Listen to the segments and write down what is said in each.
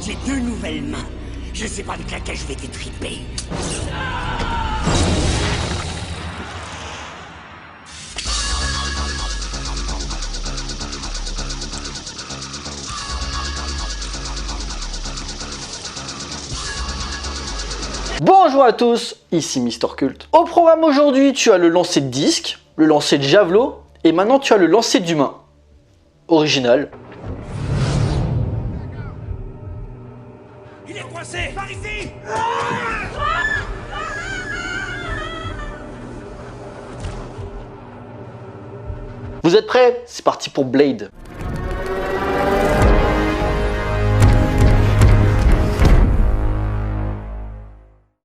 J'ai 2 nouvelles mains. Je sais pas avec laquelle je vais t'étriper. Bonjour à tous, ici Mister Cult. Au programme aujourd'hui, tu as le lancer de disque, le lancer de javelot, et maintenant tu as le lancer d'humain. Original. Il est coincé. Par ici. Vous êtes prêts? C'est parti pour Blade.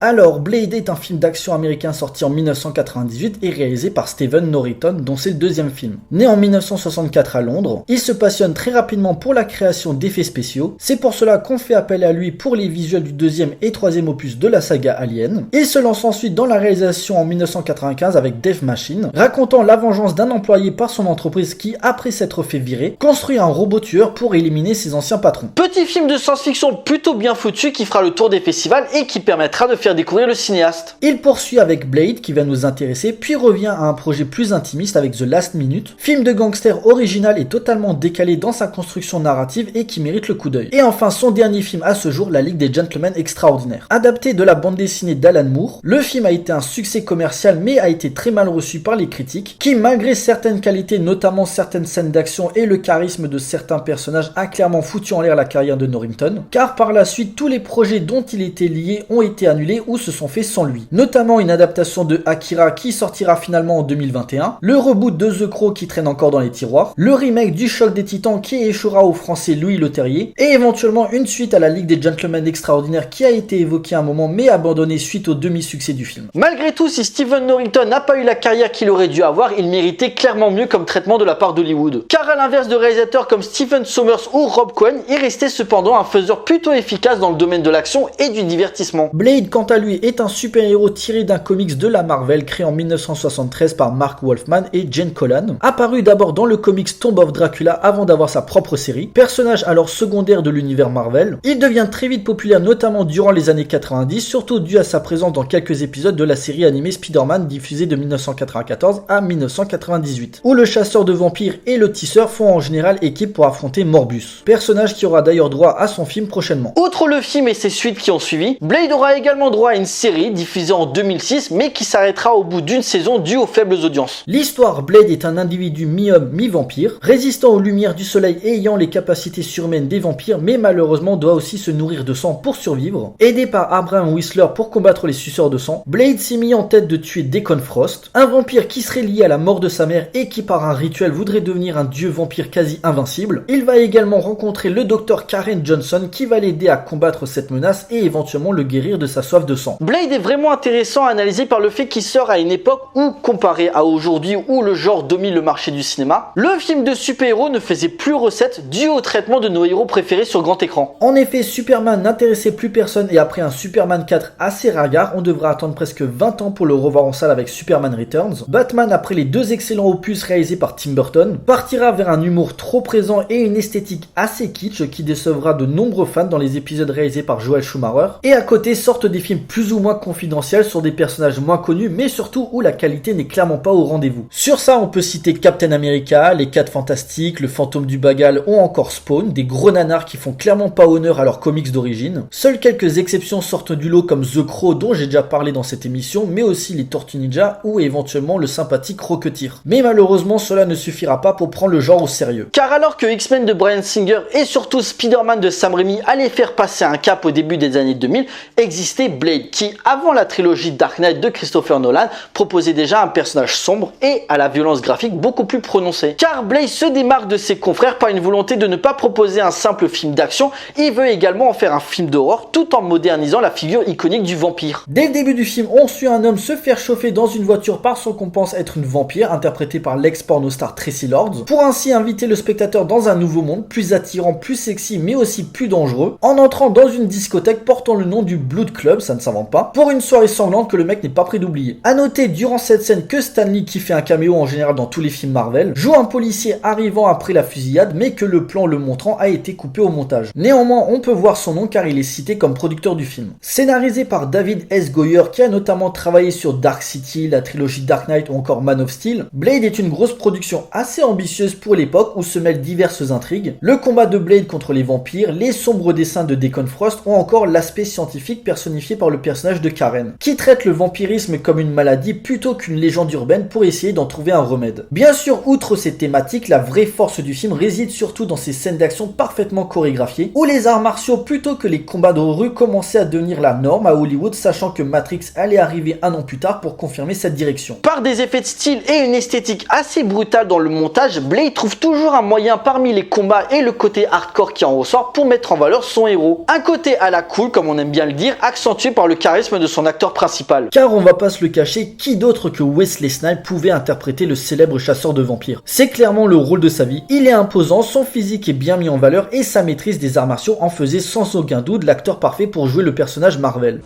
Alors, Blade est un film d'action américain sorti en 1998 et réalisé par Stephen Norrington, dont c'est le deuxième film. Né en 1964 à Londres, il se passionne très rapidement pour la création d'effets spéciaux. C'est pour cela qu'on fait appel à lui pour les visuels du deuxième et troisième opus de la saga Alien. Il se lance ensuite dans la réalisation en 1995 avec Death Machine, racontant la vengeance d'un employé par son entreprise qui, après s'être fait virer, construit un robot tueur pour éliminer ses anciens patrons. Petit film de science-fiction plutôt bien foutu qui fera le tour des festivals et qui permettra de faire découvrir le cinéaste. Il poursuit avec Blade qui va nous intéresser, puis revient à un projet plus intimiste avec The Last Minute, film de gangster original et totalement décalé dans sa construction narrative et qui mérite le coup d'œil. Et enfin son dernier film à ce jour, La Ligue des Gentlemen Extraordinaires. Adapté de la bande dessinée d'Alan Moore, le film a été un succès commercial mais a été très mal reçu par les critiques, qui malgré certaines qualités, notamment certaines scènes d'action et le charisme de certains personnages, a clairement foutu en l'air la carrière de Norrington, car par la suite tous les projets dont il était lié ont été annulés ou se sont faits sans lui. Notamment une adaptation de Akira qui sortira finalement en 2021, le reboot de The Crow qui traîne encore dans les tiroirs, le remake du Choc des Titans qui échouera au français Louis Leterrier, et éventuellement une suite à la Ligue des Gentlemen Extraordinaires qui a été évoquée à un moment mais abandonnée suite au demi-succès du film. Malgré tout, si Stephen Norrington n'a pas eu la carrière qu'il aurait dû avoir, il méritait clairement mieux comme traitement de la part d'Hollywood. Car à l'inverse de réalisateurs comme Stephen Sommers ou Rob Cohen, il restait cependant un faiseur plutôt efficace dans le domaine de l'action et du divertissement. Blade, quant à lui, est un super-héros tiré d'un comics de la Marvel créé en 1973 par Mark Wolfman et Jane Colan, apparu d'abord dans le comics Tomb of Dracula avant d'avoir sa propre série. Personnage alors secondaire de l'univers Marvel, il devient très vite populaire notamment durant les années 90, surtout dû à sa présence dans quelques épisodes de la série animée Spider-Man diffusée de 1994 à 1998, où le chasseur de vampires et le tisseur font en général équipe pour affronter Morbus, personnage qui aura d'ailleurs droit à son film prochainement. Outre le film et ses suites qui ont suivi, Blade aura également droit à une série diffusée en 2006 mais qui s'arrêtera au bout d'une saison due aux faibles audiences. L'histoire, Blade est un individu mi-homme mi-vampire, résistant aux lumières du soleil et ayant les capacités surhumaines des vampires mais malheureusement doit aussi se nourrir de sang pour survivre. Aidé par Abraham Whistler pour combattre les suceurs de sang, Blade s'est mis en tête de tuer Deacon Frost, un vampire qui serait lié à la mort de sa mère et qui par un rituel voudrait devenir un dieu vampire quasi invincible. Il va également rencontrer le docteur Karen Johnson qui va l'aider à combattre cette menace et éventuellement le guérir de sa soif de sang. Blade est vraiment intéressant à analyser par le fait qu'il sort à une époque où, comparé à aujourd'hui où le genre domine le marché du cinéma, le film de super-héros ne faisait plus recette dû au traitement de nos héros préférés sur grand écran. En effet, Superman n'intéressait plus personne et après un Superman 4 assez ringard, on devrait attendre presque 20 ans pour le revoir en salle avec Superman Returns. Batman, après les deux excellents opus réalisés par Tim Burton, partira vers un humour trop présent et une esthétique assez kitsch qui décevra de nombreux fans dans les épisodes réalisés par Joel Schumacher. Et à côté sortent des films plus ou moins confidentiels sur des personnages moins connus mais surtout où la qualité n'est clairement pas au rendez-vous. Sur ça, on peut citer Captain America, les 4 Fantastiques, le Fantôme du Bagal ou encore Spawn, des gros nanars qui font clairement pas honneur à leurs comics d'origine. Seules quelques exceptions sortent du lot comme The Crow dont j'ai déjà parlé dans cette émission, mais aussi les Tortues Ninja ou éventuellement le sympathique Rocketeer. Mais malheureusement, cela ne suffira pas pour prendre le genre au sérieux. Car alors que X-Men de Bryan Singer et surtout Spider-Man de Sam Raimi allaient faire passer un cap au début des années 2000, existait Blade qui, avant la trilogie Dark Knight de Christopher Nolan, proposait déjà un personnage sombre et à la violence graphique beaucoup plus prononcée. Car Blade se démarque de ses confrères par une volonté de ne pas proposer un simple film d'action, il veut également en faire un film d'horreur tout en modernisant la figure iconique du vampire. Dès le début du film, on suit un homme se faire chauffer dans une voiture par ce qu'on pense être une vampire, interprétée par l'ex-pornostar Tracy Lords, pour ainsi inviter le spectateur dans un nouveau monde, plus attirant, plus sexy, mais aussi plus dangereux, en entrant dans une discothèque portant le nom du Blood Club, ça ça ne s'invente pas, pour une soirée sanglante que le mec n'est pas prêt d'oublier. A noter durant cette scène que Stan Lee, qui fait un caméo en général dans tous les films Marvel, joue un policier arrivant après la fusillade, mais que le plan le montrant a été coupé au montage. Néanmoins, on peut voir son nom car il est cité comme producteur du film. Scénarisé par David S. Goyer, qui a notamment travaillé sur Dark City, la trilogie Dark Knight ou encore Man of Steel, Blade est une grosse production assez ambitieuse pour l'époque où se mêlent diverses intrigues, le combat de Blade contre les vampires, les sombres dessins de Deacon Frost ou encore l'aspect scientifique personnifié par le personnage de Karen, qui traite le vampirisme comme une maladie plutôt qu'une légende urbaine pour essayer d'en trouver un remède. Bien sûr, outre ces thématiques, la vraie force du film réside surtout dans ses scènes d'action parfaitement chorégraphiées, où les arts martiaux plutôt que les combats de rue commençaient à devenir la norme à Hollywood, sachant que Matrix allait arriver un an plus tard pour confirmer cette direction. Par des effets de style et une esthétique assez brutale dans le montage, Blade trouve toujours un moyen parmi les combats et le côté hardcore qui en ressort pour mettre en valeur son héros. Un côté à la cool, comme on aime bien le dire, accentué par le charisme de son acteur principal. Car on va pas se le cacher, qui d'autre que Wesley Snipes pouvait interpréter le célèbre chasseur de vampires? C'est clairement le rôle de sa vie. Il est imposant, son physique est bien mis en valeur et sa maîtrise des arts martiaux en faisait sans aucun doute l'acteur parfait pour jouer le personnage Marvel.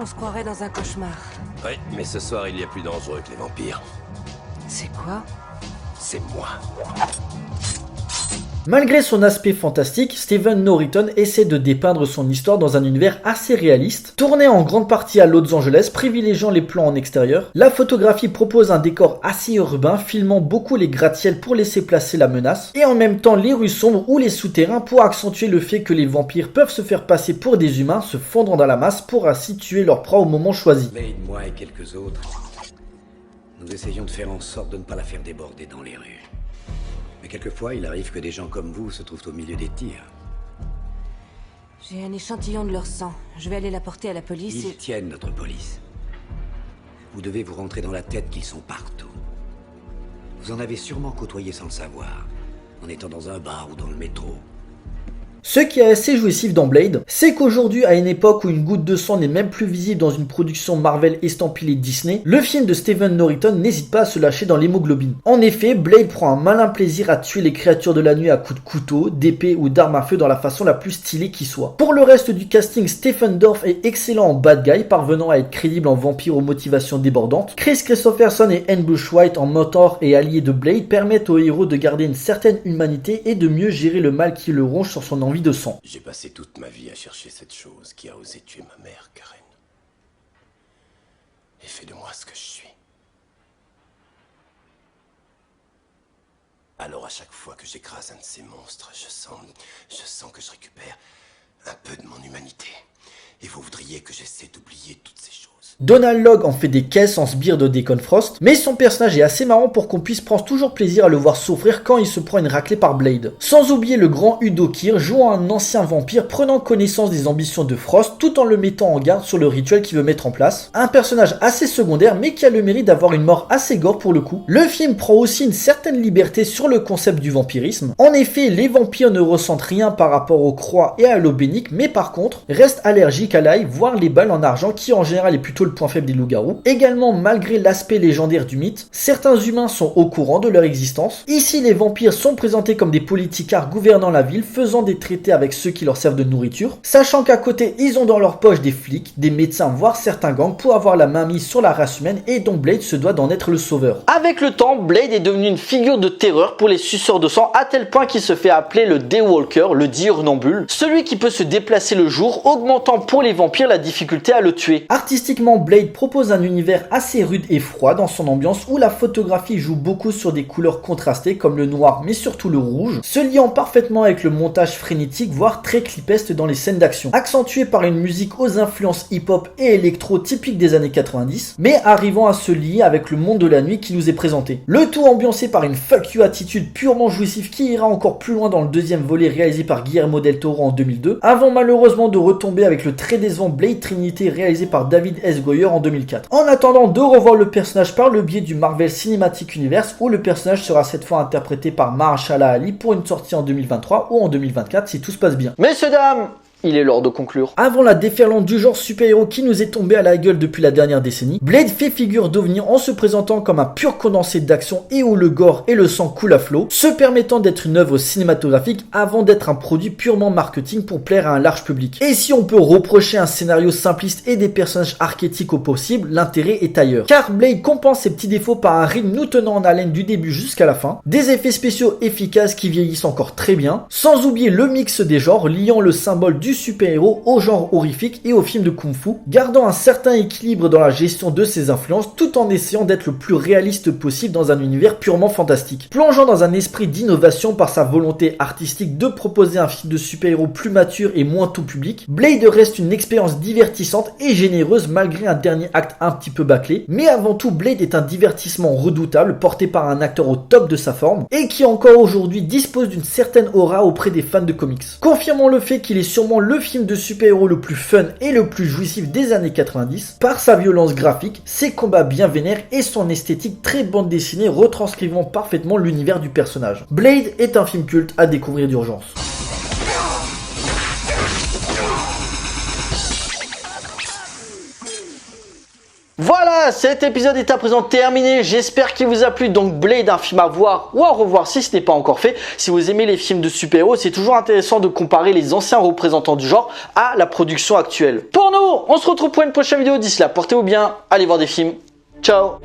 On se croirait dans un cauchemar. Oui, mais ce soir, il y a plus dangereux que les vampires. C'est quoi? C'est moi. Malgré son aspect fantastique, Stephen Norrington essaie de dépeindre son histoire dans un univers assez réaliste, tourné en grande partie à Los Angeles, privilégiant les plans en extérieur. La photographie propose un décor assez urbain, filmant beaucoup les gratte-ciels pour laisser placer la menace, et en même temps les rues sombres ou les souterrains pour accentuer le fait que les vampires peuvent se faire passer pour des humains, se fondant dans la masse pour ainsi tuer leur proie au moment choisi. Blade, moi et quelques autres, nous essayons de faire en sorte de ne pas la faire déborder dans les rues. Mais quelquefois, il arrive que des gens comme vous se trouvent au milieu des tirs. J'ai un échantillon de leur sang. Je vais aller l'apporter à la police Ils tiennent notre police. Vous devez vous rentrer dans la tête qu'ils sont partout. Vous en avez sûrement côtoyé sans le savoir, en étant dans un bar ou dans le métro. Ce qui est assez jouissif dans Blade, c'est qu'aujourd'hui, à une époque où une goutte de sang n'est même plus visible dans une production Marvel estampillée Disney, le film de Stephen Norrington n'hésite pas à se lâcher dans l'hémoglobine. En effet, Blade prend un malin plaisir à tuer les créatures de la nuit à coups de couteau, d'épée ou d'arme à feu dans la façon la plus stylée qui soit. Pour le reste du casting, Stephen Dorff est excellent en bad guy, parvenant à être crédible en vampire aux motivations débordantes. Chris Christopherson et Anne Bushwhite en mentor et allié de Blade permettent au héros de garder une certaine humanité et de mieux gérer le mal qui le ronge sur son envie de sang. J'ai passé toute ma vie à chercher cette chose qui a osé tuer ma mère, Karen. Et fait de moi ce que je suis. Alors à chaque fois que j'écrase un de ces monstres, je sens que je récupère un peu de mon humanité. Et vous voudriez que j'essaie d'oublier toutes ces choses. Donald Logue en fait des caisses en sbire de Deacon Frost, mais son personnage est assez marrant pour qu'on puisse prendre toujours plaisir à le voir souffrir quand il se prend une raclée par Blade. Sans oublier le grand Udo Kier jouant un ancien vampire prenant connaissance des ambitions de Frost tout en le mettant en garde sur le rituel qu'il veut mettre en place. Un personnage assez secondaire mais qui a le mérite d'avoir une mort assez gore pour le coup. Le film prend aussi une certaine liberté sur le concept du vampirisme. En effet, les vampires ne ressentent rien par rapport aux croix et à l'eau bénique, mais par contre restent allergiques à l'ail, voire les balles en argent qui en général est plutôt le point faible des loups-garous. Également, malgré l'aspect légendaire du mythe, certains humains sont au courant de leur existence. Ici, les vampires sont présentés comme des politicards gouvernant la ville, faisant des traités avec ceux qui leur servent de nourriture, sachant qu'à côté, ils ont dans leur poche des flics, des médecins, voire certains gangs pour avoir la main mise sur la race humaine et dont Blade se doit d'en être le sauveur. Avec le temps, Blade est devenu une figure de terreur pour les suceurs de sang à tel point qu'il se fait appeler le Daywalker, le diurnambule, celui qui peut se déplacer le jour, augmentant pour les vampires la difficulté à le tuer. Artistiquement, Blade propose un univers assez rude et froid dans son ambiance où la photographie joue beaucoup sur des couleurs contrastées comme le noir mais surtout le rouge, se liant parfaitement avec le montage frénétique voire très clipesque dans les scènes d'action, accentué par une musique aux influences hip-hop et électro typiques des années 90, mais arrivant à se lier avec le monde de la nuit qui nous est présenté. Le tout ambiancé par une fuck you attitude purement jouissive qui ira encore plus loin dans le deuxième volet réalisé par Guillermo del Toro en 2002, avant malheureusement de retomber avec le très décevant Blade Trinity réalisé par David S. Goyer en 2004. En attendant de revoir le personnage par le biais du Marvel Cinematic Universe où le personnage sera cette fois interprété par Mahershala Ali pour une sortie en 2023 ou en 2024 si tout se passe bien. Messieurs dames, Il est l'heure de conclure. Avant la déferlante du genre super-héros qui nous est tombée à la gueule depuis la dernière décennie, Blade fait figure d'ovni en se présentant comme un pur condensé d'action et où le gore et le sang coulent à flot, se permettant d'être une œuvre cinématographique avant d'être un produit purement marketing pour plaire à un large public. Et si on peut reprocher un scénario simpliste et des personnages archétypiques au possible, l'intérêt est ailleurs. Car Blade compense ses petits défauts par un rythme nous tenant en haleine du début jusqu'à la fin, des effets spéciaux efficaces qui vieillissent encore très bien, sans oublier le mix des genres liant le symbole du super-héros au genre horrifique et au film de kung-fu, gardant un certain équilibre dans la gestion de ses influences tout en essayant d'être le plus réaliste possible dans un univers purement fantastique. Plongeant dans un esprit d'innovation par sa volonté artistique de proposer un film de super-héros plus mature et moins tout public, Blade reste une expérience divertissante et généreuse malgré un dernier acte un petit peu bâclé, mais avant tout Blade est un divertissement redoutable porté par un acteur au top de sa forme et qui encore aujourd'hui dispose d'une certaine aura auprès des fans de comics. Confirmant le fait qu'il est sûrement le film de super-héros le plus fun et le plus jouissif des années 90 par sa violence graphique, ses combats bien vénères et son esthétique très bande dessinée retranscrivant parfaitement l'univers du personnage. Blade est un film culte à découvrir d'urgence. Voilà, cet épisode est à présent terminé, j'espère qu'il vous a plu. Donc Blade, un film à voir ou à revoir si ce n'est pas encore fait. Si vous aimez les films de super-héros, c'est toujours intéressant de comparer les anciens représentants du genre à la production actuelle. Pour nous, on se retrouve pour une prochaine vidéo, d'ici là, portez-vous bien, allez voir des films, ciao.